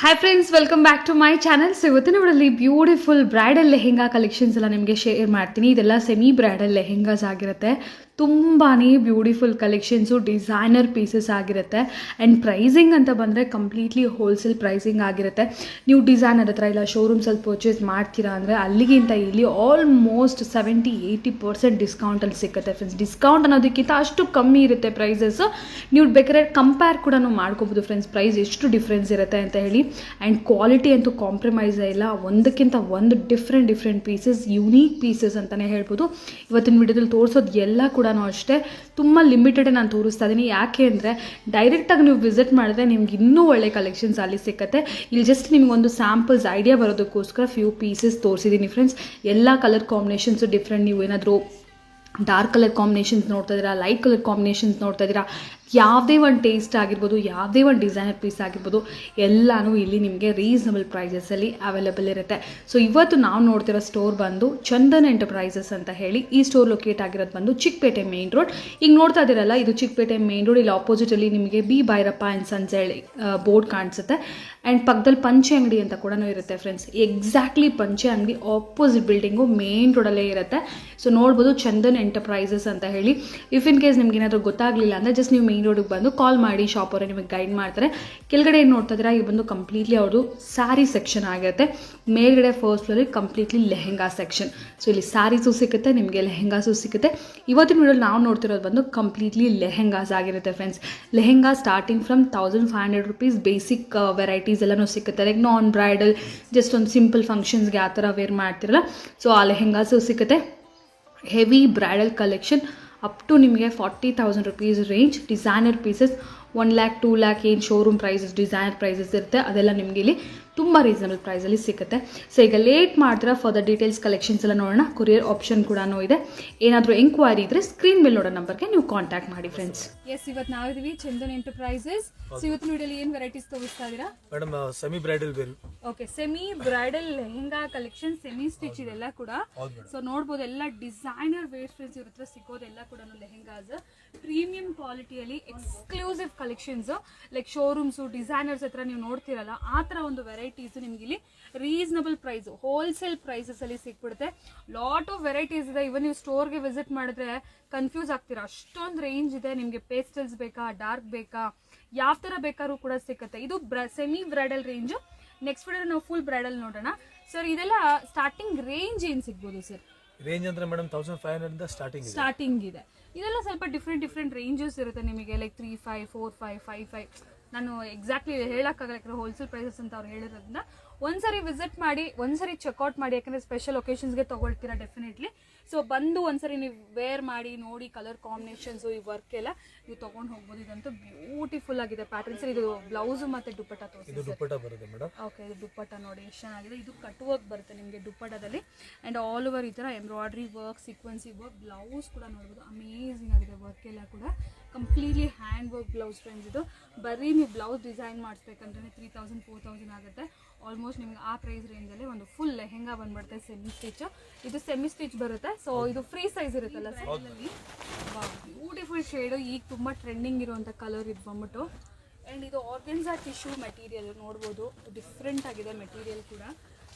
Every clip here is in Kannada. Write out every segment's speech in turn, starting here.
Hi friends, welcome back to my channel. So ಇವತ್ತಿನ ವಿಡಿಯೋದಲ್ಲಿ ಬ್ಯೂಟಿಫುಲ್ ಬ್ರೈಡಲ್ ಲೆಹೆಂಗಾ ಕಲೆಕ್ಷನ್ಸ್ ಎಲ್ಲ ನಿಮಗೆ ಶೇರ್ ಮಾಡ್ತೀನಿ. ಇದೆಲ್ಲ ಸೆಮಿ ಬ್ರೈಡಲ್ ಲೆಹೆಂಗಾಸ್ ಆಗಿರುತ್ತೆ. ತುಂಬಾ ಬ್ಯೂಟಿಫುಲ್ ಕಲೆಕ್ಷನ್ಸು, ಡಿಸೈನರ್ ಪೀಸಸ್ ಆಗಿರುತ್ತೆ. ಆ್ಯಂಡ್ ಪ್ರೈಸಿಂಗ್ ಅಂತ ಬಂದರೆ ಕಂಪ್ಲೀಟ್ಲಿ ಹೋಲ್ಸೇಲ್ ಪ್ರೈಸಿಂಗ್ ಆಗಿರುತ್ತೆ. ನೀವು ಡಿಸೈನರ್ ಹತ್ರ ಇಲ್ಲ ಶೋರೂಮ್ಸಲ್ಲಿ ಪರ್ಚೇಸ್ ಮಾಡ್ತೀರಾ ಅಂದರೆ ಅಲ್ಲಿಗಿಂತ ಇಲ್ಲಿ ಆಲ್ಮೋಸ್ಟ್ 70-80% ಡಿಸ್ಕೌಂಟಲ್ಲಿ ಸಿಗುತ್ತೆ ಫ್ರೆಂಡ್ಸ್. ಡಿಸ್ಕೌಂಟ್ ಅನ್ನೋದಕ್ಕಿಂತ ಅಷ್ಟು ಕಮ್ಮಿ ಇರುತ್ತೆ ಪ್ರೈಸಸ್ಸು. ನೀವು ಬೇಕಾದ್ರೆ ಕಂಪೇರ್ ಕೂಡ ಮಾಡ್ಕೋಬೋದು ಫ್ರೆಂಡ್ಸ್, ಪ್ರೈಸ್ ಎಷ್ಟು ಡಿಫ್ರೆನ್ಸ್ ಇರುತ್ತೆ ಅಂತ ಹೇಳಿ. ಆ್ಯಂಡ್ ಕ್ವಾಲಿಟಿ ಅಂತೂ ಕಾಂಪ್ರಮೈಸೇ ಇಲ್ಲ. ಒಂದಕ್ಕಿಂತ ಒಂದು ಡಿಫ್ರೆಂಟ್ ಪೀಸಸ್, ಯುನೀಕ್ ಪೀಸಸ್ ಅಂತಲೇ ಹೇಳ್ಬೋದು. ಇವತ್ತಿನ ವಿಡಿಯೋದಲ್ಲಿ ತೋರಿಸೋದು ಎಲ್ಲ ಕೂಡ ಅಷ್ಟೇ ತುಂಬ ಲಿಮಿಟೆಡ್ ನಾನು ತೋರಿಸ್ತಾ ಇದ್ದೀನಿ. ಯಾಕೆ ಅಂದರೆ ಡೈರೆಕ್ಟಾಗಿ ನೀವು ವಿಸಿಟ್ ಮಾಡಿದ್ರೆ ನಿಮ್ಗೆ ಇನ್ನೂ ಒಳ್ಳೆ ಕಲೆಕ್ಷನ್ಸ್ ಅಲ್ಲಿ ಸಿಗುತ್ತೆ. ಇಲ್ಲಿ ಜಸ್ಟ್ ನಿಮಗೊಂದು ಸ್ಯಾಂಪಲ್ಸ್ ಐಡಿಯಾ ಬರೋದಕ್ಕೋಸ್ಕರ ಫ್ಯೂ ಪೀಸಸ್ ತೋರಿಸಿದ್ದೀನಿ ಫ್ರೆಂಡ್ಸ್. ಎಲ್ಲ ಕಲರ್ ಕಾಂಬಿನೇಷನ್ಸು ಡಿಫ್ರೆಂಟ್. ನೀವು ಏನಾದರೂ ಡಾರ್ಕ್ ಕಲರ್ ಕಾಂಬಿನೇಷನ್ಸ್ ನೋಡ್ತಾ ಇದ್ದೀರಾ, ಲೈಟ್ ಕಲರ್ ಕಾಂಬಿನೇಷನ್ಸ್ ನೋಡ್ತಾ ಇದ್ದೀರಾ, ಯಾವುದೇ ಒಂದು ಟೇಸ್ಟ್ ಆಗಿರ್ಬೋದು, ಯಾವುದೇ ಒಂದು ಡಿಸೈನರ್ ಪೀಸ್ ಆಗಿರ್ಬೋದು, ಎಲ್ಲನೂ ಇಲ್ಲಿ ನಿಮಗೆ ರೀಸನಬಲ್ ಪ್ರೈಸಸಲ್ಲಿ ಅವೈಲೇಬಲ್ ಇರುತ್ತೆ. ಸೊ ಇವತ್ತು ನಾವು ನೋಡ್ತಿರೋ ಸ್ಟೋರ್ ಬಂದು ಚಂದನ್ ಎಂಟರ್ಪ್ರೈಸಸ್ ಅಂತ ಹೇಳಿ. ಈ ಸ್ಟೋರ್ ಲೊಕೇಟ್ ಆಗಿರೋದು ಬಂದು ಚಿಕ್ಕಪೇಟೆ ಮೇನ್ ರೋಡ್. ಈಗ ನೋಡ್ತಾ ಇದ್ದೀರಲ್ಲ, ಇದು ಚಿಕ್ಕಪೇಟೆ ಮೇನ್ ರೋಡ್. ಇಲ್ಲಿ ಆಪೋಸಿಟಲ್ಲಿ ನಿಮಗೆ ಬಿ ಭೈರಪ್ಪ ಆ್ಯಂಡ್ ಸನ್ಸ್ ಹೇಳಿ ಬೋರ್ಡ್ ಕಾಣಿಸುತ್ತೆ. ಆ್ಯಂಡ್ ಪಕ್ಕದಲ್ಲಿ ಪಂಚೆ ಅಂಗಡಿ ಅಂತ ಕೂಡ ಇರುತ್ತೆ ಫ್ರೆಂಡ್ಸ್. ಎಕ್ಸಾಕ್ಟ್ಲಿ ಪಂಚೆ ಅಂಗಡಿ ಆಪೋಸಿಟ್ ಬಿಲ್ಡಿಂಗು ಮೇನ್ ರೋಡಲ್ಲೇ ಇರುತ್ತೆ. ಸೊ ನೋಡ್ಬೋದು ಚಂದನ್ ಎಂಟರ್ಪ್ರೈಸಸ್ ಅಂತ ಹೇಳಿ. ಇಫ್ ಇನ್ ಕೇಸ್ ನಿಮ್ಗೆ ಏನಾದರೂ ಗೊತ್ತಾಗಲಿಲ್ಲ ಅಂದರೆ ಜಸ್ಟ್ ನೀವು ಮೇನ್ ರೋಡಿಗೆ ಬಂದು ಕಾಲ್ ಮಾಡಿ, ಶಾಪ್ ಅವರೇ ನಿಮಗೆ ಗೈಡ್ ಮಾಡ್ತಾರೆ. ಕೆಳಗಡೆ ಏನು ನೋಡ್ತಾ ಇದ್ದೀರಾ, ಇದು ಬಂದು ಕಂಪ್ಲೀಟ್ಲಿ ಅವ್ರದ್ದು ಸ್ಯಾರಿ ಸೆಕ್ಷನ್ ಆಗಿರುತ್ತೆ. ಮೇಲ್ಗಡೆ ಫಸ್ಟ್ ಫ್ಲೋರಲ್ಲಿ ಕಂಪ್ಲೀಟ್ಲಿ ಲೆಹೆಂಗಾ ಸೆಕ್ಷನ್. ಸೊ ಇಲ್ಲಿ ಸ್ಯಾರೀಸು ಸಿಗುತ್ತೆ, ನಿಮಗೆ ಲೆಹೆಂಗಾಸು ಸಿಗುತ್ತೆ. ಇವತ್ತಿನ ವಿಡಿಯೋಲಿ ನಾವು ನೋಡ್ತಿರೋದು ಬಂದು ಕಂಪ್ಲೀಟ್ಲಿ ಲೆಹೆಂಗಾಸ್ ಆಗಿರುತ್ತೆ friends. Lehenga starting from 1500 rupees basic varieties ಎಲ್ಲನೂ ಸಿಗುತ್ತೆ. ಲೈಕ್ ನಾನ್ ಬ್ರೈಡಲ್, ಜಸ್ಟ್ ಒಂದು ಸಿಂಪಲ್ ಫಂಕ್ಷನ್ಸ್ಗೆ ಆ ಥರ ವೇರ್ ಮಾಡ್ತಿರಲ್ಲ, ಸೊ ಆ ಲೆಹೆಂಗಾಸು ಸಿಗುತ್ತೆ. Heavy bridal collection up to ನಿಮಗೆ 40,000 rupees range. Designer pieces 1 lakh 2 lakh ಏನು ಶೋರೂಮ್ ಪ್ರೈಸಸ್, ಡಿಸೈನರ್ ಪ್ರೈಸಸ್ ಇರುತ್ತೆ, ಅದೆಲ್ಲ ನಿಮಗೆ ಇಲ್ಲಿ ತುಂಬ ರೀಸನಬಲ್ ಪ್ರೈಸಲ್ಲಿ ಸಿಗುತ್ತೆ. ಸೊ ಈಗ ಲೇಟ್ ಮಾಡ್ತೀರಾ, ಫರ್ದರ್ ಡೀಟೇಲ್ಸ್ ಕಲೆಕ್ಷನ್ಸ್ ಎಲ್ಲ ನೋಡೋಣ. ಕೊರಿಯರ್ ಆಪ್ಷನ್ ಕೂಡ ಇದೆ. ಏನಾದರೂ ಎಂಕ್ವೈರಿ ಇದ್ದರೆ ಸ್ಕ್ರೀನ್ ಮೇಲೆ ನೋಡೋ ನಂಬರ್ಗೆ ನೀವು ಕಾಂಟ್ಯಾಕ್ಟ್ ಮಾಡಿ ಫ್ರೆಂಡ್ಸ್. ಎಸ್, ಇವತ್ತು ನಾವಿದ್ದೀವಿ ಚಂದನ್ ಎಂಟರ್ಪ್ರೈಸಸ್. ಸೊ ಇವತ್ತಿನ ವಿಡಿಯೋಲಿ ಏನು ವೆರೈಟೀಸ್ ತೋರಿಸ್ತಾ ಇದ್ದೀರಾ madam? Semi bridal wear. Okay, semi bridal lehenga collection, semi stitch ಇದೆಲ್ಲ ಕೂಡ. ಸೊ ನೋಡ್ಬೋದು ಎಲ್ಲ ಡಿಸೈನರ್ ವೇರ್ ಫ್ರೆಂಡ್ಸ್ ಇವ್ರ ಹತ್ರ ಸಿಗೋದೆಲ್ಲ ಕೂಡ ಲೆಹೆಂಗಾಸ್ ಪ್ರೀಮಿಯಂ ಕ್ವಾಲಿಟಿಯಲ್ಲಿ exclusive collections. Like showrooms, designers ಹತ್ರ ನೀವು ನೋಡ್ತಿರಲ್ಲ ಆ ಥರ ಒಂದು ವೆರೈಟೀಸ್ ನಿಮ್ಗೆ ಇಲ್ಲಿ ರೀಸನಬಲ್ ಪ್ರೈಸ್, ಹೋಲ್ಸೇಲ್ ಪ್ರೈಸಸ್ ಅಲ್ಲಿ ಸಿಕ್ಬಿಡುತ್ತೆ. ಲಾಟ್ ಆಫ್ ವೆರೈಟೀಸ್ ಇದೆ. ಇವನ್ ನೀವು ಸ್ಟೋರ್ಗೆ ವಿಸಿಟ್ ಮಾಡಿದ್ರೆ ಕನ್ಫ್ಯೂಸ್ ಆಗ್ತೀರಾ, ಅಷ್ಟೊಂದು ರೇಂಜ್ ಇದೆ. ನಿಮಗೆ ಪೇಸ್ಟಲ್ಸ್ ಬೇಕಾ, ಡಾರ್ಕ್ ಬೇಕಾ, ಯಾವ ಥರ ಬೇಕಾದ್ರೂ ಕೂಡ ಸಿಗುತ್ತೆ. ಇದು semi bridal range. Next video ನಾವು ಫುಲ್ ಬ್ರೈಡಲ್ ನೋಡೋಣ. ಸರ್ ಇದೆಲ್ಲ ಸ್ಟಾರ್ಟಿಂಗ್ ರೇಂಜ್ ಏನು ಸಿಗ್ಬೋದು ಸರ್? ರೇಂಜ್ ಅಂದ್ರೆ ಮೇಡಮ್ 1500 ಇಂದ ಸ್ಟಾರ್ಟಿಂಗ್ ಇದೆ. ಇದೆಲ್ಲ ಸ್ವಲ್ಪ ಡಿಫ್ರೆಂಟ್ ರೇಂಜಸ್ ಇರುತ್ತೆ ನಿಮಗೆ. ಲೈಕ್ 3500, 4500, 5500. ನಾನು ಎಕ್ಸಾಕ್ಟ್ಲಿ ಹೇಳೋಕ್ಕಾಗಲ್ಲ, ಹೋಲ್ಸೇಲ್ ಪ್ರೈಸಸ್ ಅಂತ ಅವ್ರು ಹೇಳಿರೋದ್ರಿಂದ ಒಂದ್ಸರಿ ವಿಸಿಟ್ ಮಾಡಿ, ಒಂದ್ಸರಿ ಚೆಕ್ಔಟ್ ಮಾಡಿ. ಯಾಕಂದರೆ ಸ್ಪೆಷಲ್ ಒಕೇಶನ್ಸ್ಗೆ ತೊಗೊಳ್ತೀರಾ ಡೆಫಿನೆಟ್ಲಿ. ಸೊ ಬಂದು ಒಂದ್ಸರಿ ನೀವು ವೇರ್ ಮಾಡಿ ನೋಡಿ, ಕಲರ್ ಕಾಂಬಿನೇಷನ್ಸು, ಈ ವರ್ಕ್ ಎಲ್ಲ ನೀವು ತೊಗೊಂಡು ಹೋಗ್ಬೋದು. ಇದಂತೂ ಬ್ಯೂಟಿಫುಲ್ ಆಗಿದೆ ಪ್ಯಾಟರ್ನ್ಸ್. ಇದು ಬ್ಲೌಸು ಮತ್ತು ದುಪ್ಪಟ್ಟ ತೋರಿಸಿ. ಓಕೆ, ಇದು ದುಪ್ಪಟ್ಟ ನೋಡಿ ಎಷ್ಟು ಚೆನ್ನಾಗಿದೆ. ಇದು ಕಟ್ ವರ್ಕ್ ಬರುತ್ತೆ ನಿಮಗೆ ದುಪ್ಪಟ್ಟದಲ್ಲಿ. ಆ್ಯಂಡ್ ಆಲ್ ಓವರ್ ಈ ಥರ ಎಂಬ್ರಾಯ್ಡ್ರಿ ವರ್ಕ್, ಸೀಕ್ವೆನ್ಸಿ ವರ್ಕ್. ಬ್ಲೌಸ್ ಕೂಡ ನೋಡ್ಬೋದು, ಅಮೇಝಿಂಗ್ ಆಗಿದೆ ವರ್ಕ್ ಎಲ್ಲ ಕೂಡ. Completely hand work blouse friends. ಇದು ಬರೀ ನೀವು ಬ್ಲೌಸ್ ಡಿಸೈನ್ ಮಾಡಿಸ್ಬೇಕಂದ್ರೆ 3000-4000 ಆಗುತ್ತೆ. ಆಲ್ಮೋಸ್ಟ್ ನಿಮ್ಗೆ ಆ ಪ್ರೈಸ್ ರೇಂಜಲ್ಲಿ ಒಂದು ಫುಲ್ ಲೆಹೆಂಗಾ ಬಂದ್ಬಿಡುತ್ತೆ ಸೆಮಿ ಸ್ಟಿಚ್. ಇದು ಸೆಮಿ ಸ್ಟಿಚ್ ಬರುತ್ತೆ. ಸೊ ಇದು ಫ್ರೀ ಸೈಜ್ ಇರುತ್ತಲ್ಲ ಸೈಜಲ್ಲಿ. ಬ್ಯೂಟಿಫುಲ್ ಶೇಡು, ಈಗ ತುಂಬ ಟ್ರೆಂಡಿಂಗ್ ಇರುವಂಥ ಕಲರ್ ಇದು ಬಂದ್ಬಿಟ್ಟು. ಆ್ಯಂಡ್ ಇದು ಆರ್ಗೆನ್ಸಾ ಟಿಶ್ಯೂ ಮೆಟೀರಿಯಲ್ ನೋಡ್ಬೋದು, ಡಿಫ್ರೆಂಟ್ ಆಗಿದೆ ಮೆಟೀರಿಯಲ್ ಕೂಡ.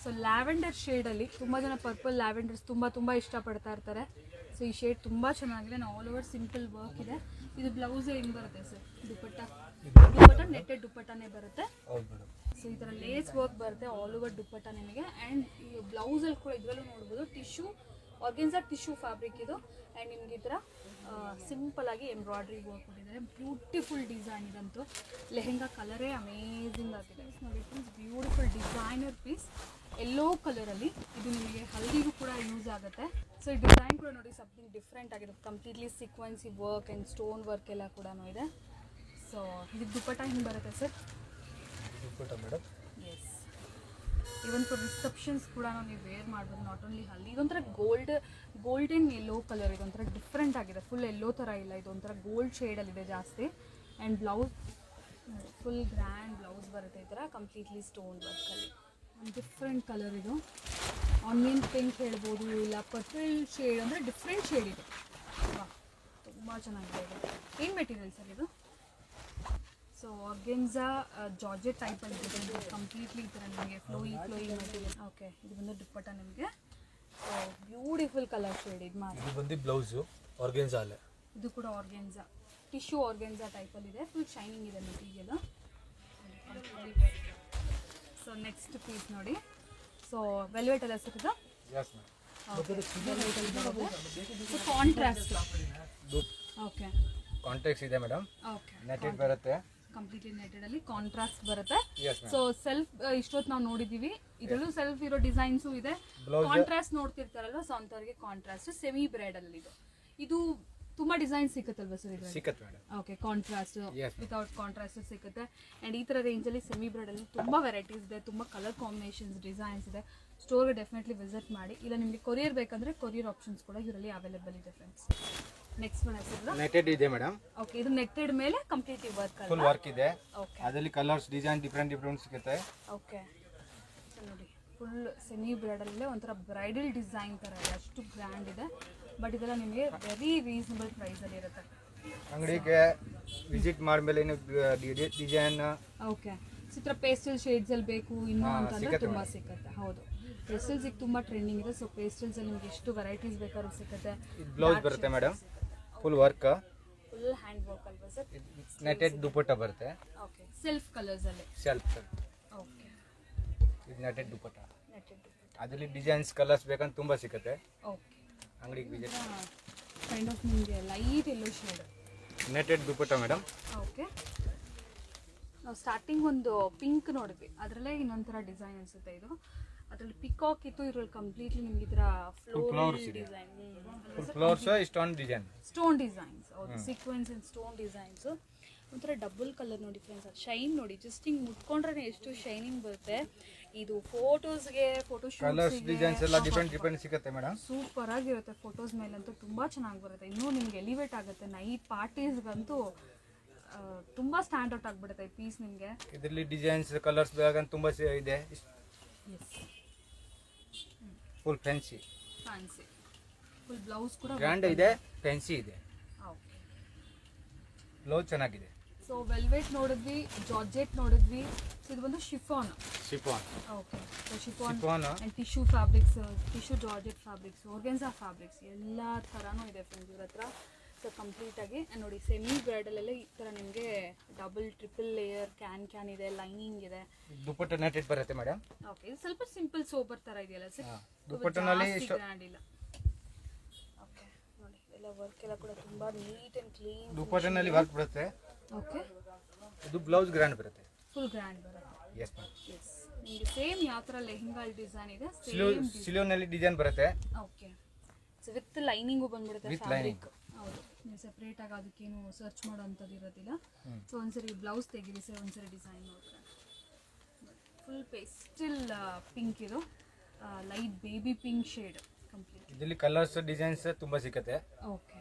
ಸೊ ಲ್ಯಾವೆಂಡರ್ ಶೇಡಲ್ಲಿ ತುಂಬ ಜನ ಪರ್ಪಲ್ ಲ್ಯಾವೆಂಡರ್ಸ್ ತುಂಬ ಇಷ್ಟಪಡ್ತಾ ಇರ್ತಾರೆ. ಸೊ ಈ ಶೇಡ್ ತುಂಬ ಚೆನ್ನಾಗಿದೆ. ಆಲ್ ಓವರ್ ಸಿಂಪಲ್ ವರ್ಕ್ ಇದೆ. ಇದು ಬ್ಲೌಸ್ ಹೆಂಗೆ ಬರುತ್ತೆ ಸರ್? ದುಪ್ಪಟ್ಟ ನೆಟ್ಟೆಡ್ ದುಪ್ಪಟ್ಟನೇ ಬರುತ್ತೆ. ಸೊ ಈ ಥರ ಲೇಸ್ ವರ್ಕ್ ಬರುತ್ತೆ ಆಲ್ ಓವರ್ ದುಪ್ಪಟ್ಟ ನಿಮಗೆ. ಆ್ಯಂಡ್ ಈ ಬ್ಲೌಸಲ್ಲಿ ಕೂಡ ಇದರಲ್ಲೂ ನೋಡ್ಬೋದು ಟಿಶ್ಯೂ, ಆರ್ಗೆನ್ಸಾ ಟಿಶ್ಯೂ ಫ್ಯಾಬ್ರಿಕ್ ಇದು. ಆ್ಯಂಡ್ ನಿಮ್ಗೆ ಈ ಥರ ಸಿಂಪಲ್ ಆಗಿ ಎಂಬ್ರಾಯ್ಡ್ರಿ ವರ್ಕ್ ಕೊಟ್ಟಿದ್ದಾರೆ. ಬ್ಯೂಟಿಫುಲ್ ಡಿಸೈನ್ ಇದಂತೂ. ಲೆಹೆಂಗಾ ಕಲರೇ ಅಮೇಝಿಂಗ್ ಆಗಿದೆ ನೋಡಿ friends. Beautiful designer piece yellow ಕಲರಲ್ಲಿ. ಇದು ನಿಮಗೆ ಹಲ್ದಿಗೂ ಕೂಡ ಯೂಸ್ ಆಗುತ್ತೆ. ಸೊ ಈ ಡಿಸೈನ್ ಕೂಡ ನೋಡಿ ಸಮಥಿಂಗ್ ಡಿಫ್ರೆಂಟ್ ಆಗಿದೆ. Completely ಸೀಕ್ವೆನ್ಸಿ work and stone work ಎಲ್ಲ ಕೂಡ ಇದೆ. ಸೊ ಇದು ದುಪ್ಪಟ್ಟ ಹಿಂಗೆ ಬರುತ್ತೆ sir? Madam S, even for ರಿಸೆಪ್ಷನ್ಸ್ ಕೂಡ ನೀವು ವೇರ್ ಮಾಡ್ಬೋದು. ನಾಟ್ ಓನ್ಲಿ ಹಲ್ದಿ. ಇದೊಂಥರ ಗೋಲ್ಡನ್ ಯೆಲ್ಲೋ ಕಲರ್. ಇದೊಂಥರ ಡಿಫ್ರೆಂಟ್ ಆಗಿದೆ. ಫುಲ್ ಯೆಲ್ಲೋ ಥರ ಇಲ್ಲ, ಇದೊಂಥರ ಗೋಲ್ಡ್ ಶೇಡಲ್ಲಿದೆ ಜಾಸ್ತಿ. And blouse full grand blouse ಬರುತ್ತೆ ಈ ಥರ ಕಂಪ್ಲೀಟ್ಲಿ ಸ್ಟೋನ್ ವರ್ಕಲ್ಲಿ. ಡಿಫ್ರೆಂಟ್ ಕಲರ್ ಇದು. ಆನಿಯನ್ ಪಿಂಕ್ ಹೇಳ್ಬೋದು, ಇಲ್ಲ ಪರ್ಪಲ್ ಶೇಡ್, ಅಂದರೆ ಡಿಫ್ರೆಂಟ್ ಶೇಡ್ ಇದೆ. ತುಂಬ ಚೆನ್ನಾಗಿದೆ ಇದು. ಏನು ಮೆಟೀರಿಯಲ್ ಸರ್ ಇದು? ಸೊ ಆರ್ಗೆನ್ಸಾ ಜಾರ್ಜೆಟ್ ಟೈಪಲ್ಲಿ ಇದೆ ಕಂಪ್ಲೀಟ್ಲಿ ಈ ಥರ ನಿಮಗೆ ಫ್ಲೋಯಿ ಮೆಟೀರಿಯಲ್. ಓಕೆ, ಇದು ಬಂದು ದುಪ್ಪಟ್ಟ ನಿಮಗೆ. ಸೊ ಬ್ಯೂಟಿಫುಲ್ ಕಲರ್ ಶೇಡ್ ಇದು ಮಾತ್ರ. ಇದು ಬಂದು ಬ್ಲೌಸು ಆರ್ಗೆನ್ಸಾ ಅಲ್ಲೇ. ಇದು ಕೂಡ ಆರ್ಗೆನ್ಸಾ, ಟಿಶ್ಯೂ ಆರ್ಗೆನ್ಸಾ ಟೈಪಲ್ಲಿ ಇದೆ. ಫುಲ್ ಶೈನಿಂಗ್ ಇದೆ ಮೆಟೀರಿಯಲ್. ಸೊ ನೆಕ್ಸ್ಟ್ ಪೀಸ್ ನೋಡಿ. ಸೊ ವೆಲ್ವೆಟ್ ಎಲ್ಲ ಸಿಗುತ್ತಾ? ಕಾಂಟ್ರಾಸ್ಟ್. ಓಕೆ, ಕಾಂಟ್ರಾಕ್ಟ್ ಇದೆ ಮೇಡಮ್. ಓಕೆ, ನೆಟೆಡ್ ಬರುತ್ತೆ, ಕಂಪ್ಲೀಟ್ಲಿ ನೆಟೆಡ್ ಅಲ್ಲಿ ಕಾಂಟ್ರಾಸ್ಟ್ ಬರುತ್ತೆ. Yes, ma'am. ಸೊ ಸೆಲ್ಫ್ ಇಷ್ಟೊತ್ತು ನಾವು ನೋಡಿದೀವಿ, ಇದರಲ್ಲೂ ಸೆಲ್ಫ್ ಇರೋ ಡಿಸೈನ್ಸು ಇದೆ. Blouse- ಕಾಂಟ್ರಾಸ್ಟ್ ನೋಡ್ತಿರ್ತಾರಲ್ವ, ಸೊ ಅಂತವ್ರಿಗೆ ಕಾಂಟ್ರಾಸ್ಟ್. ಸೆಮಿ ಬ್ರೈಡಲ್ ಇದು ತುಂಬಾ ಡಿಸೈನ್ ಸಿಕ್ಕತ್ತಲ್ವಾ ಸರ್ ಇದರಲ್ಲಿ? ಸಿಕ್ಕತ್ತೆ madam. Okay, contrast, Yes, ma'am. Without contrast ಸಿಗುತ್ತೆ. ಅಂಡ್ ಈ ತರ ರೇಂಜ್ ಅಲ್ಲಿ ಸೆಮಿ ಬ್ರೈಡಲ್ ತುಂಬಾ ವೆರೈಟೀಸ್ ಇದೆ, ತುಂಬಾ ಕಲರ್ ಕಾಂಬಿನೇಷನ್ಸ್, ಡಿಸೈನ್ಸ್ ಇದೆ. ಸ್ಟೋರ್ಗೆ ಡೆಫಿನೆಟ್ಲಿ ವಿಸಿಟ್ ಮಾಡಿ. ಇಲ್ಲ ನಿಮಗೆ ಕೊರಿಯರ್ ಬೇಕಂದ್ರೆ ಕೊರಿಯರ್ ಆಪ್ಷನ್ಸ್ ಕೂಡ ಇದರಲ್ಲಿ ಅವೈಲೇಬಲ್ ಇದೆ ಫ್ರೆಂಡ್ಸ್. ನೆಕ್ಸ್ಟ್ ಒನ್ ಹೆಸರು. ನೆಟೆಡ್ ಇದೆ ಮೇಡಮ್. ಓಕೆ, ಇದು ನೆಟ್ಟೆಡ್ ಮೇಲೆ ಕಂಪ್ಲೀಟ್ಲಿ ವರ್ಕ್ ಫುಲ್ ಅಲ್ಲ? ವರ್ಕ್ ಇದೆ. ಓಕೆ, ಅದರಲ್ಲಿ ಕಲರ್ಸ್ ಡಿಸೈನ್ ಡಿಫ್ರೆಂಟ್ ಸಿಗುತ್ತೆ. ಓಕೆ. ಸೊ ನೋಡಿ, ಫುಲ್ ಸೆಮಿ ಬ್ರೈಡಲ್ಲೇ ಒಂಥರ ಬ್ರೈಡಲ್ ಡಿಸೈನ್ ಥರ ಇದೆ, ಅಷ್ಟು ಗ್ರ್ಯಾಂಡ್ ಇದೆ. ಬಟ್ ಇದೆಲ್ಲ ನಿಮಗೆ ವೆರಿ ರೀಸನಬಲ್ ಪ್ರೈಸಲ್ಲಿ ಇರುತ್ತೆ. ಅಂಗಡಿಗೆ ವಿಸಿಟ್ ಮಾಡಿದ್ಮೇಲೆ ಡಿಸೈನ್ ಓಕೆ, ಚಿತ್ರ ಪೇಸ್ಟಲ್ ಶೇಡ್ಸಲ್ಲಿ ಬೇಕು ಇನ್ನೂ ಅಂತಂದರೆ ಸಿಗುತ್ತೆ ತುಂಬ madam. ಸಿಗುತ್ತೆ. ಹೌದು, ಪೇಸ್ಟಲ್ಸ್ ಈಗ ತುಂಬ ಟ್ರೆಂಡಿಂಗ್ ಇದೆ. ಸೊ ಪೇಸ್ಟಲ್ಸಲ್ಲಿ ನಿಮಗೆ ಎಷ್ಟು ವೆರೈಟೀಸ್ ಬೇಕಾದ್ರೂ ಸಿಗುತ್ತೆ. ಬ್ಲೌಸ್ ಬರುತ್ತೆ madam, full work. Full hand work ಅಲ್ವಾ ಸರ್? ನೆಟೆಡ್ ದುಪಟ್ಟ ಬರುತ್ತೆ, ಓಕೆ, ಸೆಲ್ಫ್ ಕಲರ್ಸಲ್ಲಿ. ಸೆಲ್ಫ್. ಓಕೆ, ಇದು ನೆಟೆಡ್ ದುಪಟ್ಟ. ನೆಟ್ಟೆಡ್. ಅದರಲ್ಲಿ ಡಿಸೈನ್ಸ್ ಕಲರ್ಸ್ ಬೇಕಂತ ತುಂಬ ಸಿಗುತ್ತೆ. ಓಕೆ, ಅಂಗಡಿಗೆ ವಿಸಿಟ್. ಕೈಂಡ್ ಆಫ್ ನಿಮಗೆ ಲೈಟ್ ಎಲ್ಲೋ shade. Netted dupatta madam. Okay, ನಾವು ಸ್ಟಾರ್ಟಿಂಗ್ ಒಂದು ಪಿಂಕ್ ನೋಡಿದ್ವಿ, ಅದರಲ್ಲೇ ಇನ್ನೊಂಥರ ಡಿಸೈನ್ ಅನಿಸುತ್ತೆ. ಇದು ಅದರಲ್ಲಿ ಪಿಕಾಕ್ ಇತ್ತು, ಇದ್ರಲ್ಲಿ ಕಂಪ್ಲೀಟ್ಲಿ ನಿಮ್ಗೆ ಈ ಥರ flowers ಇದೆ. ಡಿಸೈನ್, ಫುಲ್ ಫ್ಲವರ್ಸ್ ಇಷ್ಟೊಂದು ಡಿಸೈನ್, ಸ್ಟೋನ್ ಡಿಸೈನ್ಸ್. ಹೌದು, ಸೀಕ್ವೆನ್ಸ್ ಅಂಡ್ ಸ್ಟೋನ್ ಡಿಸೈನ್ಸ್. ಒಂಥರ ಡಬಲ್ ಕಲರ್ ನೋಡಿ ಫ್ರೆಂಡ್ಸ್, ಶೈನ್ ನೋಡಿ, ಜಸ್ಟ್ ಹಿಂಗೆ ಮುಟ್ಕೊಂಡ್ರೆ ಎಷ್ಟು ಶೈನಿಂಗ್ ಬರುತ್ತೆ. ಇದು ಫೋಟೋಸ್ಗೆ, ಕಲರ್ಸ್ ಡಿಸೈನ್ಸ್ ಎಲ್ಲ ಡಿಫ್ರೆಂಟ್ ಸಿಗುತ್ತೆ ಮೇಡಮ್. ಸೂಪರ್ ಆಗಿರುತ್ತೆ. ಫೋಟೋಸ್ ಮೇಲಂತೂ ತುಂಬಾ ಚೆನ್ನಾಗಿ ಬರುತ್ತೆ. ಇನ್ನೂ ನಿಮ್ಗೆ ಎಲಿವೇಟ್ ಆಗುತ್ತೆ. ನೈಟ್ ಪಾರ್ಟೀಸ್ಗಂತೂ ತುಂಬಾ ಸ್ಟ್ಯಾಂಡ್ ಔಟ್ ಆಗಿಬಿಡುತ್ತೆ ಈ ಪೀಸ್ ನಿಮಗೆ. ಇದರಲ್ಲಿ ಡಿಸೈನ್ಸ್ ಕಲರ್ಸ್ ಬೇಕಂತ ತುಂಬ ಇದೆ. Yes, full fancy, fancy. Full blouse ಕೂಡ ಗ್ರ್ಯಾಂಡ್ ಇದೆ, ಫ್ಯಾನ್ಸಿ ಇದೆ. ಓಕೆ. ಬ್ಲೌಸ್ ಚೆನ್ನಾಗಿದೆ. ಸೊ ವೆಲ್ವೆಟ್ ನೋಡಿದ್ವಿ, ಜಾರ್ಜೆಟ್ ನೋಡಿದ್ವಿ. ಸೊ ಇದು ಬಂದು chiffon. Chiffon. Okay, so chiffon chiffon and tissue fabrics, tissue georgette fabrics, organza fabrics ಎಲ್ಲ ಥರನೂ ಇದೆ ಫ್ರೆಂಡ್ಸ್ ಇವ್ರ ಹತ್ರ. ಸೊ ಕಂಪ್ಲೀಟಾಗಿ ನೋಡಿ, ಸೆಮಿ ಬ್ರೈಡಲೆಲ್ಲ ಈ ಥರ ನಿಮಗೆ ಡಬಲ್ ಟ್ರಿಪಲ್ ಲೇಯರ್ ಕ್ಯಾನ್ ಇದೆ, ಲೈನಿಂಗ್ ಇದೆ. ದುಪಟ್ಟ ನೆಟೆಡ್ ಬರುತ್ತೆ ಮೇಡಮ್. ಓಕೆ, ಇದು ಸ್ವಲ್ಪ ಸಿಂಪಲ್ ಸೋಬರ್ ಥರ ಇದೆಯಲ್ಲ ಸರ್? ದುಪಟ್ಟನಲ್ಲಿ ಗ್ರ್ಯಾಂಡ್ ಇಲ್ಲ. ಓಕೆ, ನೋಡಿ ಎಲ್ಲ ವರ್ಕ್ ಎಲ್ಲ ಕೂಡ ತುಂಬ ನೀಟ್ ಆ್ಯಂಡ್ ಕ್ಲೀನ್. ದುಪಟ್ಟನಲ್ಲಿ ವರ್ಕ್ ಬರುತ್ತೆ. ಓಕೆ, ಇದು ಬ್ಲೌಸ್ ಗ್ರ್ಯಾಂಡ್ ಬರುತ್ತೆ. ಫುಲ್ ಗ್ರ್ಯಾಂಡ್ ಬರುತ್ತೆ. Yes ma'am. ಎಸ್, ನಿಮಗೆ ಸೇಮ್ ಯಾವ ಥರ ಲೆಹೆಂಗಾ ಡಿಸೈನ್ ಇದೆ ಸೇಮ್. ಸಿಲೋನಲ್ಲಿ ಡಿಸೈನ್ ಬರುತ್ತೆ. ಓಕೆ, ಸೊ ವಿತ್ ಲೈನಿಂಗು ಬಂದ್ಬಿಡುತ್ತೆ With ಫ್ಯಾಬ್ರಿಕ್. ಹೌದು, ನೀವು ಸೆಪ್ರೇಟ್ ಆಗಿ ಅದಕ್ಕೇನು ಸರ್ಚ್ ಮಾಡೋ ಅಂಥದ್ದು ಇರೋದಿಲ್ಲ. ಸೊ ಒಂದ್ಸರಿ ಬ್ಲೌಸ್ ತೆಗೀರಿ ಸರ್, ಒಂದ್ಸರಿ ಡಿಸೈನ್ ನೋಡ್ತಾರೆ. ಫುಲ್ ಪೇಸ್ಟಲ್ ಪಿಂಕ್ ಇದು, light baby pink shade complete. ಇದರಲ್ಲಿ ಕಲರ್ಸ್ ಡಿಸೈನ್ಸ್ ತುಂಬ ಸಿಗುತ್ತೆ. ಓಕೆ,